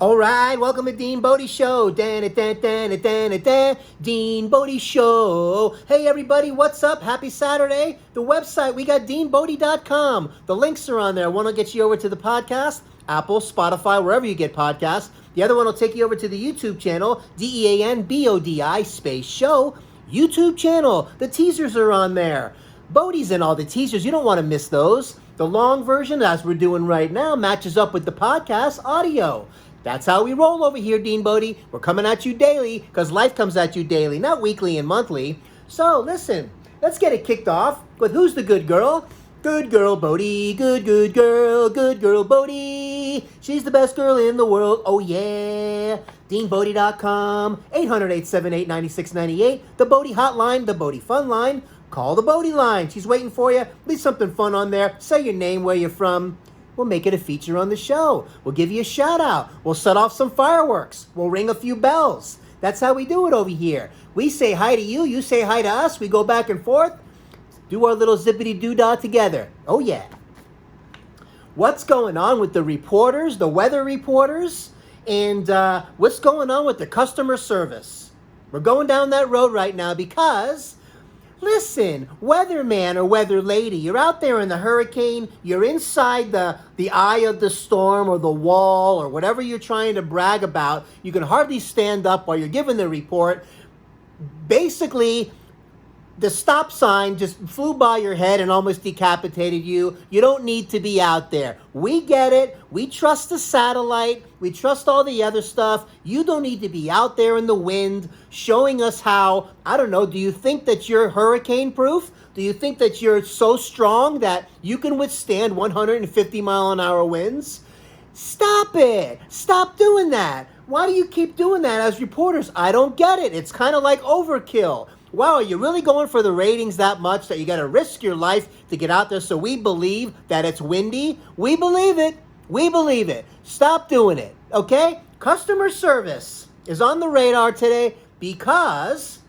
All right, welcome to DeanBodi Show. DeanBodi Show. Hey everybody, what's up? Happy Saturday. The website, we got DeanBodi.com. The links are on there. One will get you over to the podcast, Apple, Spotify, wherever you get podcasts. The other one will take you over to the YouTube channel, DeanBodi space show. YouTube channel. The teasers are on there. Bodi's in all the teasers. You don't want to miss those. The long version, as we're doing right now, matches up with the podcast audio. That's how we roll over here, DeanBodi. We're coming at you daily because life comes at you daily, not weekly and monthly. So listen, let's get it kicked off with who's the good girl? Good girl, Bodi. Good girl. Good girl, Bodi. She's the best girl in the world. Oh, yeah. DeanBodi.com. 800-878-9698. The Bodi hotline, the Bodi fun line. Call the Bodi line. She's waiting for you. Leave something fun on there. Say your name, where you're from. We'll make it a feature on the show. We'll give you a shout out. We'll set off some fireworks. We'll ring a few bells. That's how we do it over here. We say hi to you. You say hi to us. We go back and forth. Do our little zippity doo-dah together. Oh, yeah. What's going on with the reporters, the weather reporters, and what's going on with the customer service? We're going down that road right now because, listen, weatherman or weather lady, you're out there in the hurricane, you're inside the eye of the storm or the wall or whatever you're trying to brag about. You can hardly stand up while you're giving the report. Basically, the stop sign just flew by your head and almost decapitated you. You don't need to be out there. We get it. We trust the satellite. We trust all the other stuff. You don't need to be out there in the wind showing us how, I don't know, do you think that you're hurricane proof? Do you think that you're so strong that you can withstand 150 mile an hour winds? Stop it. Stop doing that. Why do you keep doing that as reporters? I don't get it. It's kind of like overkill. Wow, are you really going for the ratings that much that you got to risk your life to get out there so we believe that it's windy? We believe it. We believe it. Stop doing it, okay? Customer service is on the radar today because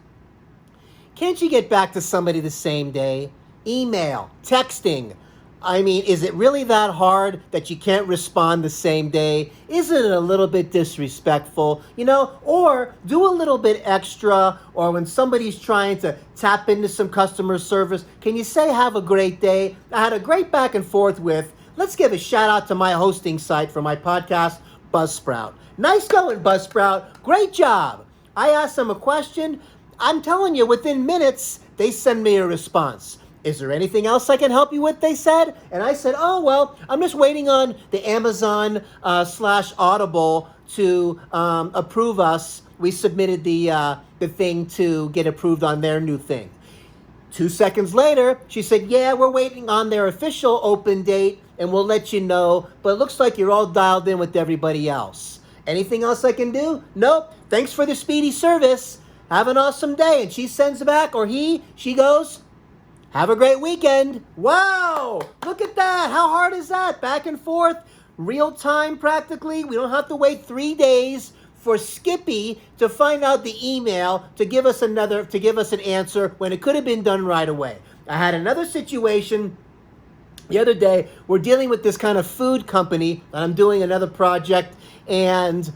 can't you get back to somebody the same day? Email, texting. I mean, is it really that hard that you can't respond the same day? Isn't it a little bit disrespectful? You know, or do a little bit extra, or when somebody's trying to tap into some customer service, can you say, have a great day? I had a great back and forth with, let's give a shout out to my hosting site for my podcast, Buzzsprout. Nice going, Buzzsprout. Great job. I asked them a question. I'm telling you, within minutes, they send me a response. Is there anything else I can help you with, they said? And I said, oh, well, I'm just waiting on the Amazon /Audible to approve us. We submitted the thing to get approved on their new thing. 2 seconds later, she said, yeah, we're waiting on their official open date, and we'll let you know. But it looks like you're all dialed in with everybody else. Anything else I can do? Nope. Thanks for the speedy service. Have an awesome day. And she sends back, or she goes, have a great weekend. Wow, look at that. How hard is that? Back and forth, real time practically. We don't have to wait 3 days for Skippy to find out the email to give us an answer when it could have been done right away. I had another situation the other day. We're dealing with this kind of food company, and I'm doing another project, and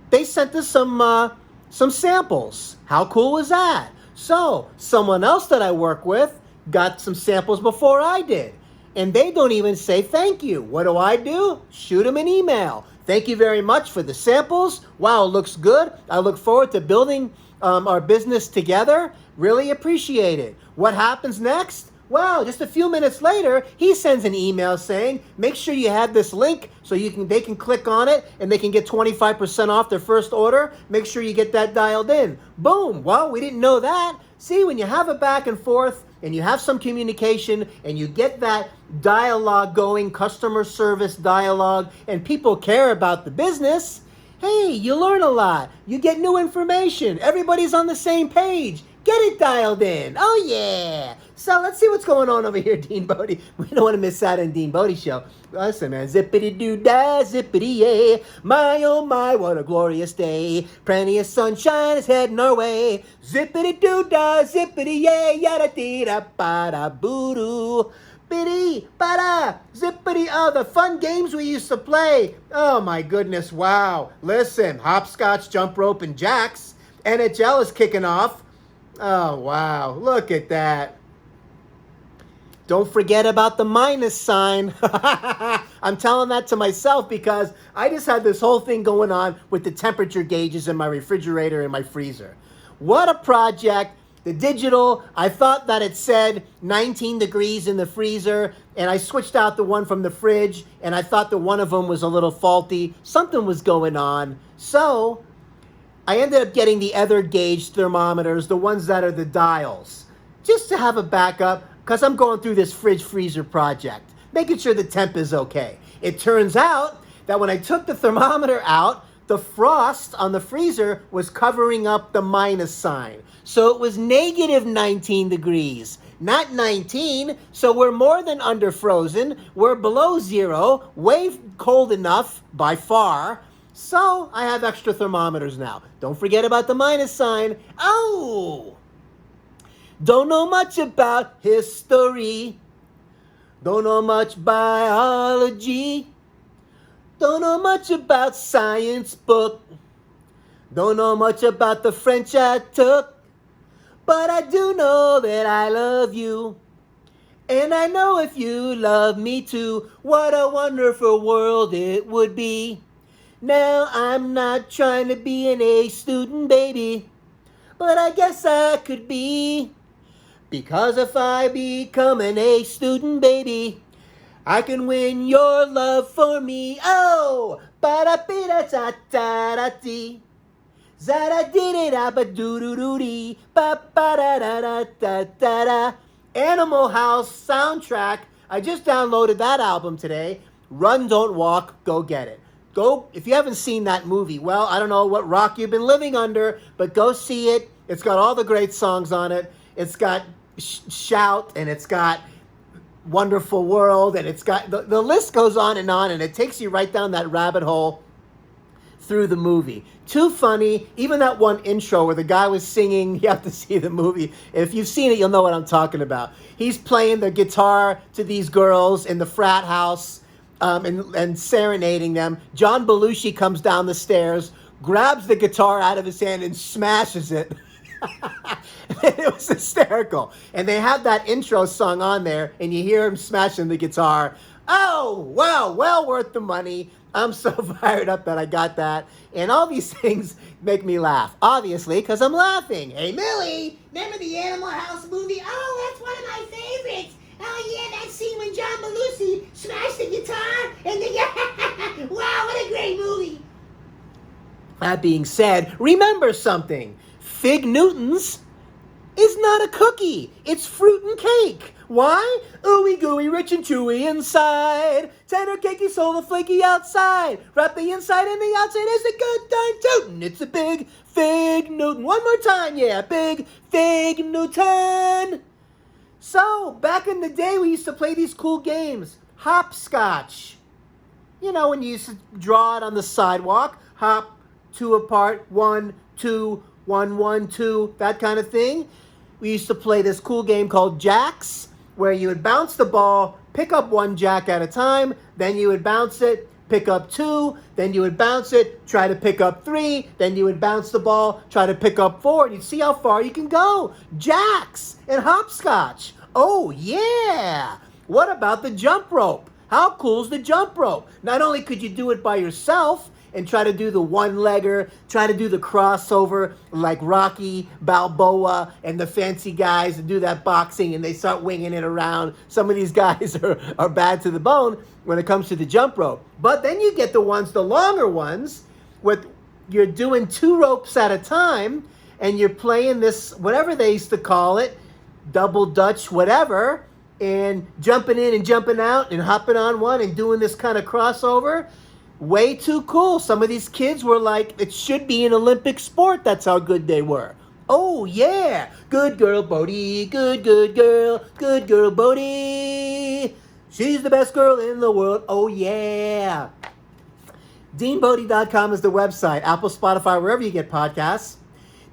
they sent us some samples. How cool was that? So someone else that I work with got some samples before I did. And they don't even say thank you. What do? Shoot them an email. Thank you very much for the samples. Wow, it looks good. I look forward to building our business together. Really appreciate it. What happens next? Wow, just a few minutes later, he sends an email saying, make sure you have this link so they can click on it and they can get 25% off their first order. Make sure you get that dialed in. Boom. Well, we didn't know that. See, when you have a back and forth and you have some communication and you get that dialogue going, customer service dialogue, and people care about the business, hey, you learn a lot. You get new information. Everybody's on the same page. Get it dialed in. Oh, yeah. So let's see what's going on over here, DeanBodi. We don't want to miss out on DeanBodi Show. Listen, man. Zippity-doo-dah, zippity-yay. My, oh, my, what a glorious day. Plenty of sunshine is heading our way. Zippity-doo-dah, zippity-yay, yada-dee-da-ba-da-boo-doo. Biddy, bada, zippity, oh, the fun games we used to play. Oh my goodness, wow. Listen, hopscotch, jump rope, and jacks. NHL is kicking off. Oh, wow, look at that. Don't forget about the minus sign. I'm telling that to myself because I just had this whole thing going on with the temperature gauges in my refrigerator and my freezer. What a project. The digital, I thought that it said 19 degrees in the freezer, and I switched out the one from the fridge, and I thought that one of them was a little faulty. Something was going on. So I ended up getting the other gauge thermometers, the ones that are the dials, just to have a backup, because I'm going through this fridge freezer project, making sure the temp is okay. It turns out that when I took the thermometer out, the frost on the freezer was covering up the minus sign. So it was negative 19 degrees, not 19. So we're more than under frozen. We're below zero, way cold enough by far. So I have extra thermometers now. Don't forget about the minus sign. Oh! Don't know much about history. Don't know much biology. Don't know much about science book. Don't know much about the French I took. But I do know that I love you. And I know if you love me too, what a wonderful world it would be. Now I'm not trying to be an A student, baby, but I guess I could be. Because if I become an A student, baby, I can win your love for me. Oh, ba-da-be-da-da-da-da-dee. Za-da-dee-dee-da-ba-doo-doo-doo-dee. Ba-ba-da-da-da-da-da-da. Animal House soundtrack. I just downloaded that album today. Run, Don't Walk, go get it. Go, if you haven't seen that movie, well, I don't know what rock you've been living under, but go see it. It's got all the great songs on it. It's got Shout, and it's got Wonderful World, and it's got, the list goes on, and it takes you right down that rabbit hole through the movie. Too funny. Even that one intro where the guy was singing, you have to see the movie. If you've seen it, you'll know what I'm talking about. He's playing the guitar to these girls in the frat house, and serenading them. John Belushi comes down the stairs, grabs the guitar out of his hand and smashes it. It was hysterical. And they have that intro song on there, and you hear him smashing the guitar. Oh, wow, well worth the money. I'm so fired up that I got that. And all these things make me laugh, obviously, because I'm laughing. Hey, Millie, remember the Animal House movie? Oh, that's one of my favorites. Oh, yeah, that scene when John Belushi smashed the guitar. And wow, what a great movie. That being said, remember something. Fig Newtons is not a cookie. It's fruit and cake. Why? Ooey gooey, rich and chewy inside. Tender cakey, soul flaky outside. Wrap the inside and the outside is a good darn tootin'. It's a big Fig Newton. One more time, yeah, big Fig Newton. So, back in the day, we used to play these cool games. Hopscotch. You know, when you used to draw it on the sidewalk. Hop, two apart, 1, 2, 1, 1, 2, that kind of thing. We used to play this cool game called Jacks, where you would bounce the ball, pick up one jack at a time, then you would bounce it, pick up 2, then you would bounce it, try to pick up 3, then you would bounce the ball, try to pick up 4, and you'd see how far you can go. Jacks and hopscotch. Oh, yeah. What about the jump rope? How cool is the jump rope? Not only could you do it by yourself and try to do the one-legger, try to do the crossover like Rocky Balboa and the fancy guys that do that boxing and they start winging it around. Some of these guys are bad to the bone when it comes to the jump rope. But then you get the longer ones, with you're doing 2 ropes at a time and you're playing this, whatever they used to call it, double Dutch, whatever, and jumping in and jumping out and hopping on one and doing this kind of crossover. Way too cool. Some of these kids were like, it should be an Olympic sport. That's how good they were. Oh, yeah. Good girl, Bodie. Good girl. Good girl, Bodie. She's the best girl in the world. Oh, yeah. DeanBodi.com is the website. Apple, Spotify, wherever you get podcasts.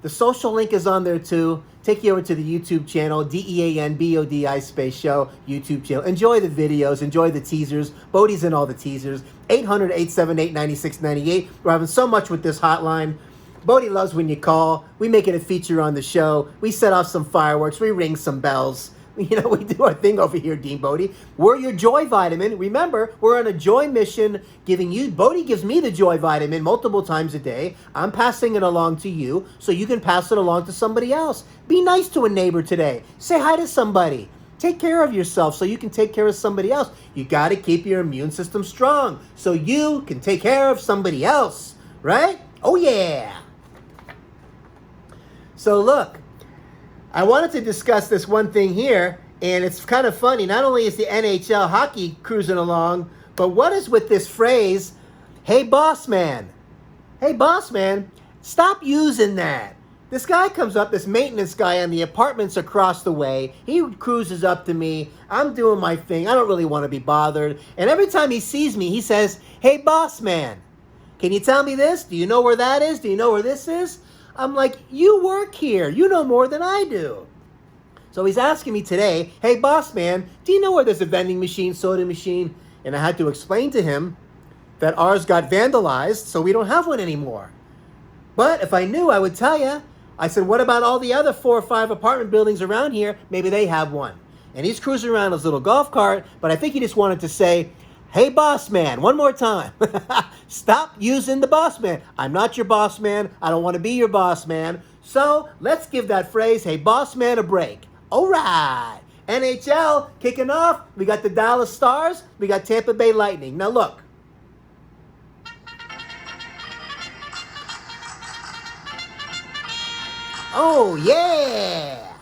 The social link is on there, too. take you over to the YouTube channel, DeanBodi space show, YouTube channel. Enjoy the videos, enjoy the teasers. Bodi's in all the teasers. 800-878-9698. We're having so much with this hotline. Bodi loves when you call. We make it a feature on the show. We set off some fireworks. We ring some bells. You know, we do our thing over here, DeanBodi. We're your joy vitamin. Remember, we're on a joy mission giving you. Bodi gives me the joy vitamin multiple times a day. I'm passing it along to you so you can pass it along to somebody else. Be nice to a neighbor today. Say hi to somebody. Take care of yourself so you can take care of somebody else. You got to keep your immune system strong so you can take care of somebody else, right? Oh, yeah. So look, I wanted to discuss this one thing here, and it's kind of funny. Not only is the NHL hockey cruising along, but what is with this phrase, hey, boss man? Hey, boss man, stop using that. This guy comes up, this maintenance guy on the apartments across the way. He cruises up to me. I'm doing my thing. I don't really want to be bothered. And every time he sees me, he says, hey, boss man, can you tell me this? Do you know where that is? Do you know where this is? I'm like, you work here. You know more than I do. So he's asking me today, hey, boss man, do you know where there's a vending machine, soda machine? And I had to explain to him that ours got vandalized, so we don't have one anymore. But if I knew, I would tell you. I said, what about all the other 4 or 5 apartment buildings around here? Maybe they have one. And he's cruising around his little golf cart, but I think he just wanted to say, hey, boss man, one more time. Stop using the boss man. I'm not your boss man. I don't want to be your boss man. So let's give that phrase, hey, boss man, a break. All right. NHL kicking off. We got the Dallas Stars. We got Tampa Bay Lightning. Now look. Oh, yeah.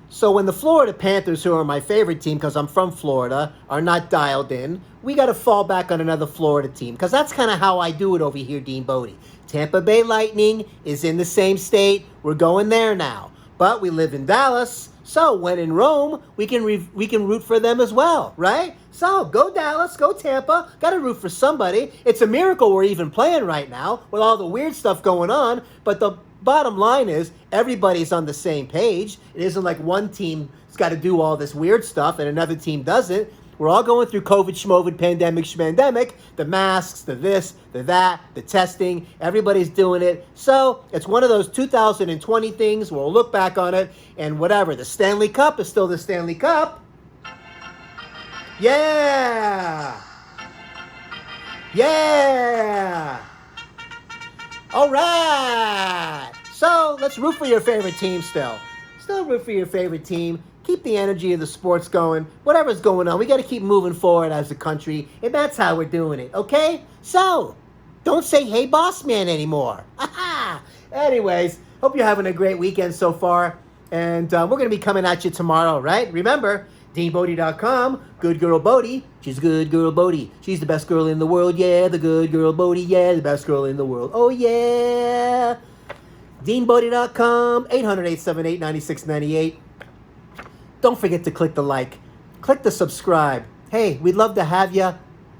So when the Florida Panthers, who are my favorite team because I'm from Florida, are not dialed in, we got to fall back on another Florida team because that's kind of how I do it over here, DeanBodi. Tampa Bay Lightning is in the same state. We're going there now. But we live in Dallas, so when in Rome, we can root for them as well, right? So go Dallas, go Tampa. Got to root for somebody. It's a miracle we're even playing right now with all the weird stuff going on, but the bottom line is everybody's on the same page. It isn't like one team's got to do all this weird stuff and another team doesn't. We're all going through COVID, schmovid, pandemic, schmandemic, the masks, the this, the that, the testing. Everybody's doing it. So it's one of those 2020 things. We'll look back on it and whatever. The Stanley Cup is still the Stanley Cup. Yeah. Yeah. All right. So let's root for your favorite team still. Still root for your favorite team. Keep the energy of the sports going. Whatever's going on, we got to keep moving forward as a country. And that's how we're doing it, okay? So, don't say, hey, boss man anymore. Anyways, hope you're having a great weekend so far. And we're going to be coming at you tomorrow, right? Remember, DeanBodi.com, good girl Bodi. She's a good girl Bodi. She's the best girl in the world, yeah. The good girl Bodi, yeah. The best girl in the world, oh yeah. DeanBodi.com, 800-878-9698. Don't forget to click the like. Click the subscribe. Hey, we'd love to have you.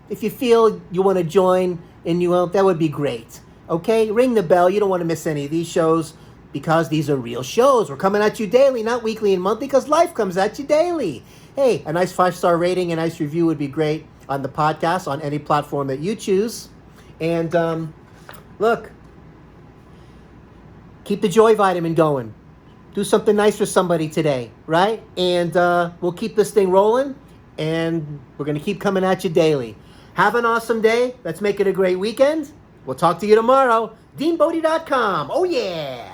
If you feel you want to join and you won't, that would be great. Okay? Ring the bell. You don't want to miss any of these shows because these are real shows. We're coming at you daily, not weekly and monthly, because life comes at you daily. Hey, a nice 5-star rating, a nice review would be great on the podcast, on any platform that you choose. And look, keep the joy vitamin going. Do something nice for somebody today, right? And we'll keep this thing rolling, and we're going to keep coming at you daily. Have an awesome day. Let's make it a great weekend. We'll talk to you tomorrow. DeanBodi.com. Oh, yeah.